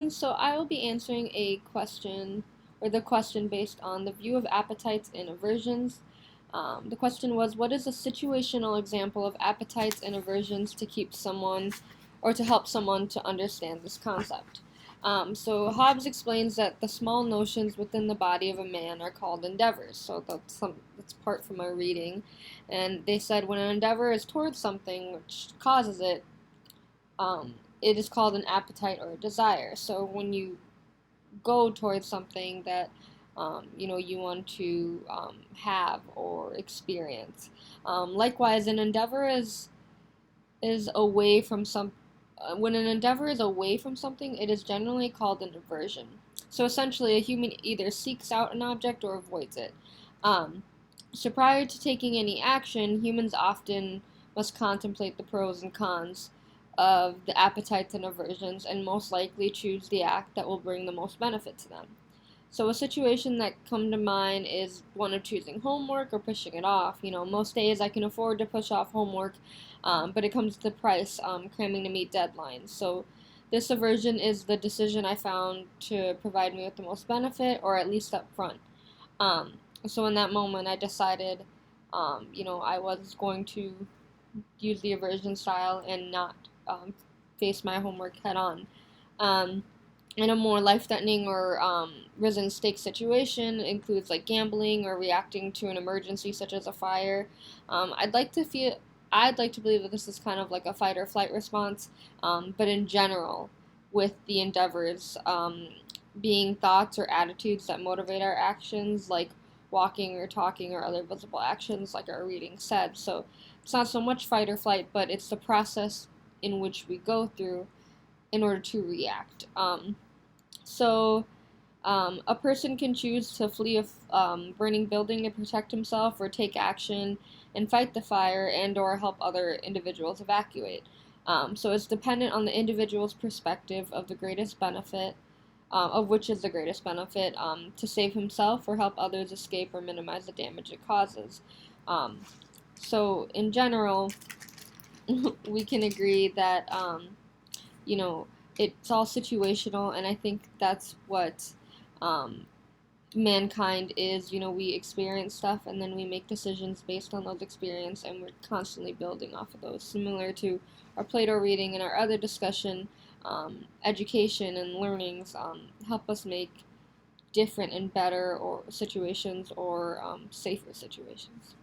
So I will be answering a question, or the question based on the view of appetites and aversions. The question was, what is a situational example of appetites and aversions to keep someone, or to help someone to understand this concept? So Hobbes explains that the small notions within the body of a man are called endeavors. So that's part from my reading, and they said when an endeavor is towards something which causes it, it is called an appetite or a desire. So when you go towards something that you want to have or experience. Likewise, an endeavor is away from some. When an endeavor is away from something, it is generally called an aversion. So essentially, a human either seeks out an object or avoids it. Um, so prior to taking any action, humans often must contemplate the pros and cons of the appetites and aversions and most likely choose the act that will bring the most benefit to them. So a situation that come to mind is one of choosing homework or pushing it off. Most days I can afford to push off homework, but it comes to the price, cramming to meet deadlines. So this aversion is the decision I found to provide me with the most benefit, or at least up front. Um, so in that moment, I decided, I was going to use the aversion style and not face my homework head on. Um, in a more life-threatening or risen stake situation includes like gambling or reacting to an emergency such as a fire. Um, I'd like to feel I'd like to believe that this is kind of like a fight or flight response, but in general, with the endeavors being thoughts or attitudes that motivate our actions, like walking or talking or other visible actions, like our reading said. So it's not so much fight or flight, but it's the process in which we go through in order to react. A person can choose to flee a burning building to protect himself, or take action and fight the fire and/or help other individuals evacuate. So it's dependent on the individual's perspective of the greatest benefit, of which is the greatest benefit, to save himself or help others escape or minimize the damage it causes. Um, so in general, we can agree that you know, it's all situational, and I think that's what um, mankind is. We experience stuff and then we make decisions based on those experiences, and we're constantly building off of those. Similar to our Plato reading and our other discussion, education and learnings help us make different and better or situations or safer situations.